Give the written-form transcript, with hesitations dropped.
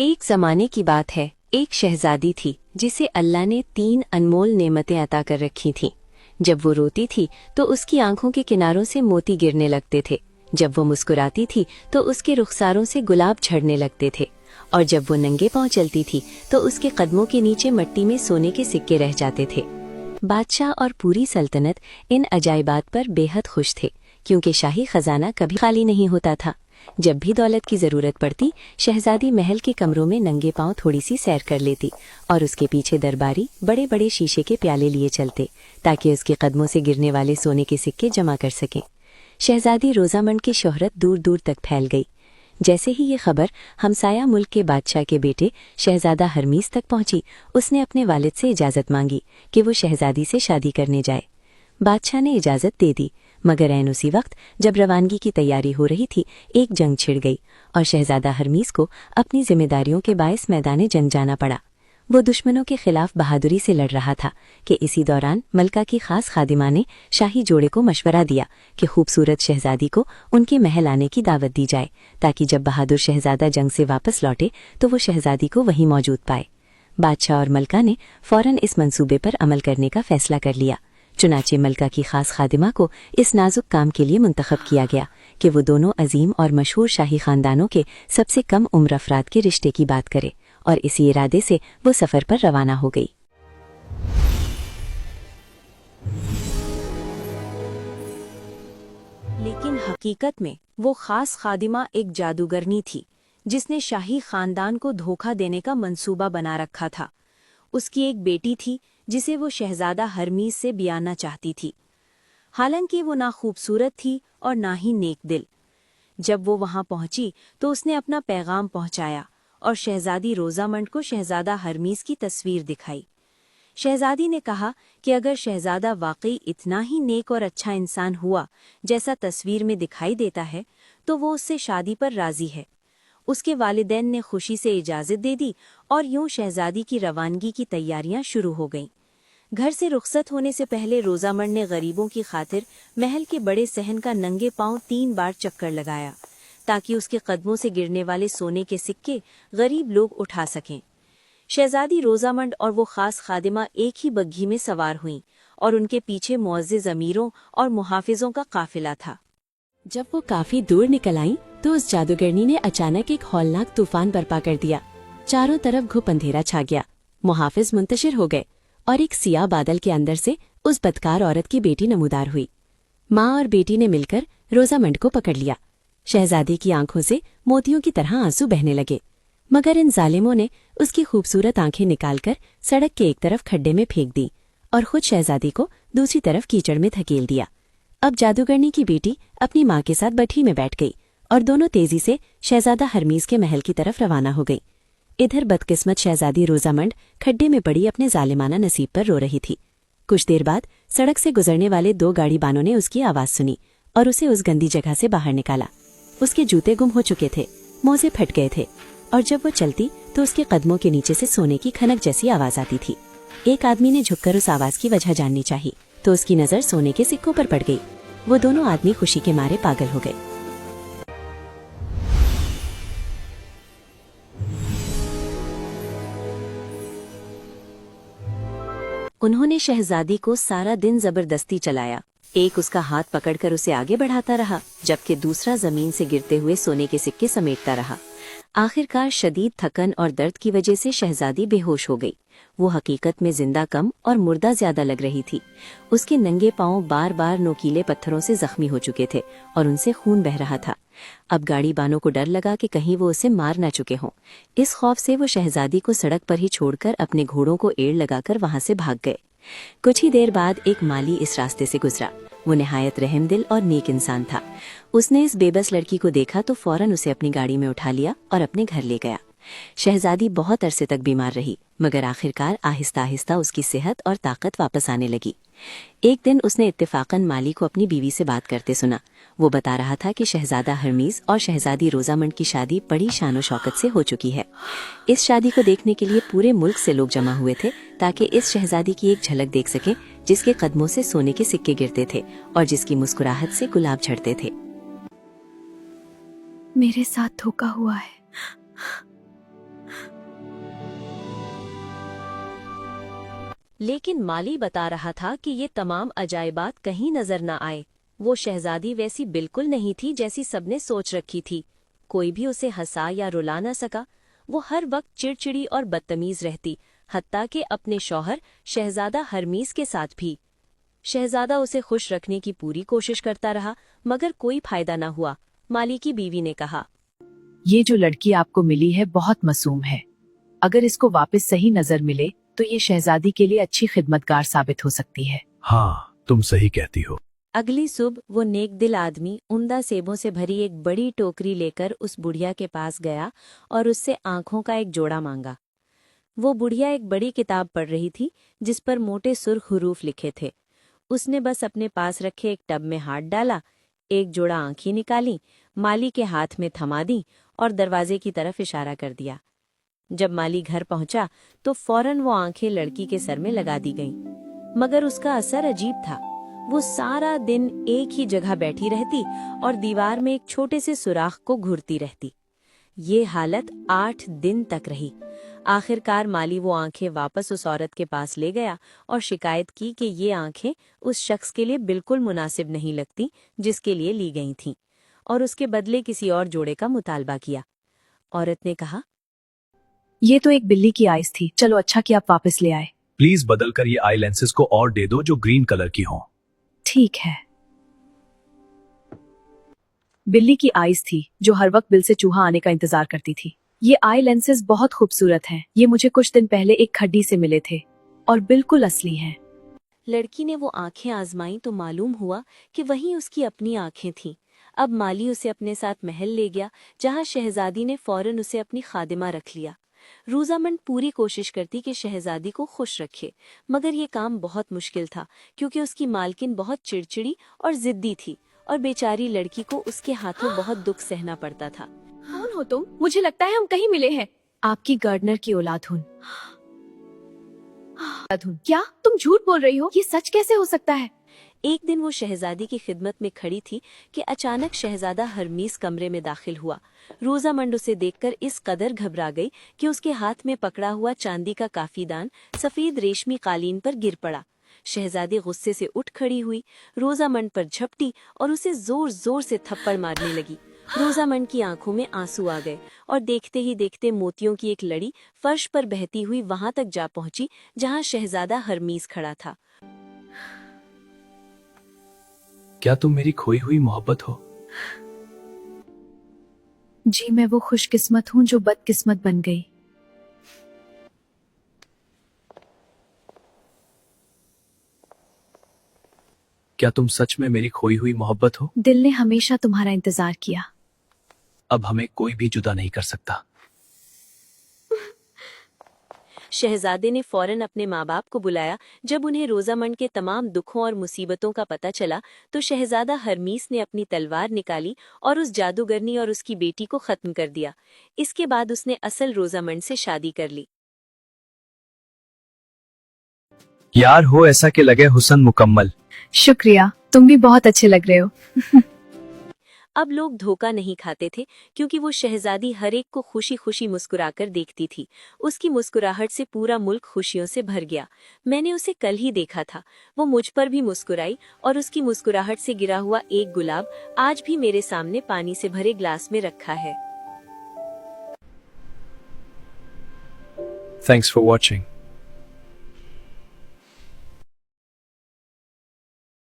एक ज़माने की बात है, एक शहजादी थी जिसे अल्लाह ने 3 अनमोल नेमतें अता कर रखी थीं। जब वो रोती थी तो उसकी आंखों के किनारों से मोती गिरने लगते थे। जब वो मुस्कुराती थी तो उसके रुखसारों से गुलाब झड़ने लगते थे, और जब वो नंगे पांव चलती थी तो उसके कदमों के नीचे मिट्टी में सोने के सिक्के रह जाते थे। बादशाह और पूरी सल्तनत इन अजायबात पर बेहद खुश थे, क्योंकि शाही खजाना कभी खाली नहीं होता था। जब भी दौलत की जरूरत पड़ती, शहजादी महल के कमरों में नंगे पांव थोड़ी सी सैर कर लेती, और उसके पीछे दरबारी बड़े बड़े शीशे के प्याले लिए चलते, ताकि उसके कदमों से गिरने वाले सोने के सिक्के जमा कर सकें। शहजादी रोजामंड की शोहरत दूर दूर तक फैल गई। जैसे ही ये खबर हमसाया मुल्क के बादशाह के बेटे शहजादा हरमीस तक पहुंची, उसने अपने वालिद से इजाज़त मांगी कि वो शहजादी से शादी करने जाए। बादशाह ने इजाज़त दे दी, मगर ऐन उसी वक्त जब रवानगी की तैयारी हो रही थी, एक जंग छिड़ गई और शहजादा हरमीस को अपनी जिम्मेदारियों के बायस मैदाने जंग जाना पड़ा। वो दुश्मनों के खिलाफ बहादुरी से लड़ रहा था कि इसी दौरान मलका की खास खादिमा ने शाही जोड़े को मशवरा दिया कि खूबसूरत शहजादी को उनके महल आने की दावत दी जाए, ताकि जब बहादुर शहजादा जंग से वापस लौटे तो वो शहजादी को वहीं मौजूद पाए। बादशाह और मलका ने फौरन इस मंसूबे पर अमल करने का फैसला कर लिया। चुनाचे मलका की खास खादिमा को इस नाजुक काम के लिए मुंतखब किया गया कि वो दोनों अजीम और मशहूर शाही खानदानों के सबसे कम उम्र अफराद के रिश्ते की बात करे, और इसी इरादे से वो सफर पर रवाना हो गई। लेकिन हकीकत में वो खास खादिमा एक जादूगरनी थी, जिसने शाही खानदान को धोखा देने का मंसूबा बना रखा था। उसकी एक बेटी थी जिसे वो शहजादा हरमीस से ब्याहना चाहती थी। हालांकि वो ना खूबसूरत थी और ना ही नेक दिल। जब वो वहां पहुंची तो उसने अपना पैगाम पहुंचाया और शहजादी रोजामंड को शहजादा हरमीस की तस्वीर दिखाई। शहजादी ने कहा कि अगर शहजादा वाकई इतना ही नेक और अच्छा इंसान हुआ जैसा तस्वीर में दिखाई देता है, तो वो उससे शादी पर राजी है। उसके वालिदैन ने खुशी से इजाज़त दे दी और यूं शहजादी की रवानगी की तैयारियां शुरू हो गईं। घर से रुखसत होने से पहले रोजामंड ने गरीबों की खातिर महल के बड़े सहन का नंगे पांव 3 बार चक्कर लगाया, ताकि उसके कदमों से गिरने वाले सोने के सिक्के गरीब लोग उठा सकें। शहजादी रोजामंड और वो खास खादिमा एक ही बग्घी में सवार हुईं, और उनके पीछे मुअज़्ज़िज़ अमीरों और मुहाफिजों का काफिला था। जब वो काफी दूर निकल आईं, तो उस जादूगरनी ने अचानक एक हौलनाक तूफान बर्पा कर दिया। चारों तरफ घुप अंधेरा छा गया, मुहाफिज मुंतशिर हो गए, और एक सियाह बादल के अंदर से उस बदकार औरत की बेटी नमूदार हुई। माँ और बेटी ने मिलकर रोजामंड को पकड़ लिया। शहजादी की आंखों से मोतियों की तरह आंसू बहने लगे, मगर इन जालिमों ने उसकी खूबसूरत आंखें निकालकर सड़क के एक तरफ खड्डे में फेंक दी और खुद शहजादी को दूसरी तरफ कीचड़ में धकेल दिया। अब जादूगरनी की बेटी अपनी माँ के साथ बठी में बैठ गई और दोनों तेजी से शहजादा हरमीस के महल की तरफ रवाना हो गई। इधर बदकिस्मत शहजादी रोजामंड खड्डे में पड़ी अपने जालिमाना नसीब पर रो रही थी। कुछ देर बाद सड़क से गुजरने वाले 2 गाड़ी बानों ने उसकी आवाज सुनी और उसे उस गंदी जगह से बाहर निकाला। उसके जूते गुम हो चुके थे, मोजे फट गए थे, और जब वो चलती तो उसके कदमों के नीचे से सोने की खनक जैसी आवाज आती थी। एक आदमी ने झुककर उस आवाज की वजह जाननी चाहिए, तो उसकी नजर सोने के सिक्कों पर पड़ गई। वो दोनों आदमी खुशी के मारे पागल हो गए। उन्होंने शहजादी को सारा दिन जबरदस्ती चलाया। एक उसका हाथ पकड़कर उसे आगे बढ़ाता रहा, जबकि दूसरा जमीन से गिरते हुए सोने के सिक्के समेटता रहा। आखिरकार शदीद थकन और दर्द की वजह से शहजादी बेहोश हो गई। वो हकीकत में जिंदा कम और मुर्दा ज्यादा लग रही थी। उसके नंगे पांव बार बार नोकीले पत्थरों से जख्मी हो चुके थे और उनसे खून बह रहा था। अब गाड़ी बानों को डर लगा कि कहीं वो उसे मार न चुके हों। इस खौफ से वो शहजादी को सड़क पर ही छोड़कर अपने घोड़ों को एड़ लगाकर वहां से भाग गए। कुछ ही देर बाद एक माली इस रास्ते से गुजरा। वो निहायत रहमदिल और नेक इंसान था। उसने इस बेबस लड़की को देखा तो फौरन उसे अपनी गाड़ी में उठा लिया और अपने घर ले गया। शहजादी बहुत अरसे तक बीमार रही, मगर आखिरकार आहिस्ता आहिस्ता उसकी सेहत और ताकत वापस आने लगी। एक दिन उसने इत्तेफाकन माली को अपनी बीवी से बात करते सुना। वो बता रहा था कि शहजादा हरमीस और शहजादी रोजामंड की शादी बड़ी शानो शौकत से हो चुकी है। इस शादी को देखने के लिए पूरे मुल्क से लोग जमा हुए थे, ताकि इस शहजादी की एक झलक देख सकें, जिसके कदमों से सोने के सिक्के गिरते थे और जिसकी मुस्कुराहट से गुलाब झड़ते थे। मेरे साथ धोखा हुआ है। लेकिन माली बता रहा था कि ये तमाम अजायबात कहीं नजर न आए। वो शहजादी वैसी बिल्कुल नहीं थी जैसी सबने सोच रखी थी। कोई भी उसे हंसा या रुला न सका। वो हर वक्त चिड़चिड़ी और बदतमीज रहती, हत्ता कि अपने शौहर शहजादा हरमीस के साथ भी। शहजादा उसे खुश रखने की पूरी कोशिश करता रहा, मगर कोई फायदा न हुआ। माली की बीवी ने कहा, ये जो लड़की आपको मिली है बहुत मासूम है। अगर इसको वापस सही नजर मिले तो ये शहजादी के लिए अच्छी खिदमतगार साबित हो सकती है। हाँ, तुम सही कहती हो। अगली सुबह वो नेक दिल आदमी उम्दा सेबों से भरी एक बड़ी टोकरी लेकर उस बुढ़िया के पास गया और उससे आंखों का एक जोड़ा मांगा। वो बुढ़िया एक बड़ी किताब पढ़ रही थी जिस पर मोटे सुर्ख हुरूफ लिखे थे। उसने बस अपने पास रखे एक टब में हाथ डाला, एक जोड़ा आंखें निकाली, माली के हाथ में थमा दी और दरवाजे की तरफ इशारा कर दिया। जब माली घर पहुंचा तो फौरन वो आंखें लड़की के सर में लगा दी गईं। मगर उसका असर अजीब था। वो सारा दिन एक ही जगह बैठी रहती और दीवार में एक छोटे से सुराख को घूरती रहती। ये हालत 8 दिन तक रही। आखिरकार माली वो आंखें वापस उस औरत के पास ले गया और शिकायत की कि ये आंखें उस शख्स के लिए बिल्कुल मुनासिब नहीं लगती जिसके लिए ली गई थीं, और उसके बदले किसी और जोड़े का मुतालबा किया। औरत ने कहा, ये तो एक बिल्ली की आइस थी, चलो अच्छा कि आप वापस ले आए। प्लीज बदल कर ये आई लेंसेज को और दे दो जो ग्रीन कलर की हों। ठीक है। बिल्ली की आइस थी जो हर वक्त बिल से चूहा आने का इंतजार करती थी। ये आई लेंसेज बहुत खूबसूरत हैं। ये मुझे कुछ दिन पहले एक खड्डी से मिले थे और बिल्कुल असली हैं। लड़की ने वो आंखें आजमाई तो मालूम हुआ कि वहीं उसकी अपनी आंखें थीं। अब माली उसे अपने साथ महल ले गया, जहां शहजादी ने फौरन उसे अपनी खादिमा रख लिया। रोजामंड पूरी कोशिश करती कि शहजादी को खुश रखे, मगर ये काम बहुत मुश्किल था क्योंकि उसकी मालकिन बहुत चिड़चिड़ी और जिद्दी थी और बेचारी लड़की को उसके हाथों बहुत दुख सहना पड़ता था। कौन हो तुम? मुझे लगता है हम कहीं मिले हैं। आपकी गार्डनर की औलाद हूँ। क्या तुम झूठ बोल रही हो? ये सच कैसे हो सकता है? एक दिन वो शहजादी की खिदमत में खड़ी थी कि अचानक शहजादा हरमीस कमरे में दाखिल हुआ। रोजामंड उसे देखकर इस कदर घबरा गई कि उसके हाथ में पकड़ा हुआ चांदी का काफीदान सफेद रेशमी कालीन पर गिर पड़ा। शहजादी गुस्से से उठ खड़ी हुई, रोजामंड पर झपटी और उसे जोर जोर से थप्पड़ मारने लगी। रोजामंड की आंखों में आंसू आ गए और देखते ही देखते मोतियों की एक लड़ी फर्श पर बहती हुई वहां तक जा पहुंची जहां शहजादा हरमीस खड़ा था। क्या तुम मेरी खोई हुई मोहब्बत हो? जी, मैं वो खुशकिस्मत हूँ जो बदकिस्मत बन गई। क्या तुम सच में मेरी खोई हुई मोहब्बत हो? दिल ने हमेशा तुम्हारा इंतजार किया। अब हमें कोई भी जुदा नहीं कर सकता। शहजादे ने फौरन अपने माँ बाप को बुलाया। जब उन्हें रोजामंड के तमाम दुखों और मुसीबतों का पता चला तो शहजादा हरमीस ने अपनी तलवार निकाली और उस जादूगरनी और उसकी बेटी को खत्म कर दिया। इसके बाद उसने असल रोजामंड से शादी कर ली। यार हो ऐसा कि लगे हुस्न मुकम्मल। शुक्रिया, तुम भी बहुत अच्छे लग रहे हो। अब लोग धोखा नहीं खाते थे क्योंकि वो शहजादी हर एक को खुशी खुशी मुस्कुराकर देखती थी। उसकी मुस्कुराहट से पूरा मुल्क खुशियों से भर गया। मैंने उसे कल ही देखा था। वो मुझ पर भी मुस्कुराई और उसकी मुस्कुराहट से गिरा हुआ एक गुलाब आज भी मेरे सामने पानी से भरे ग्लास में रखा है। Thanks for watching.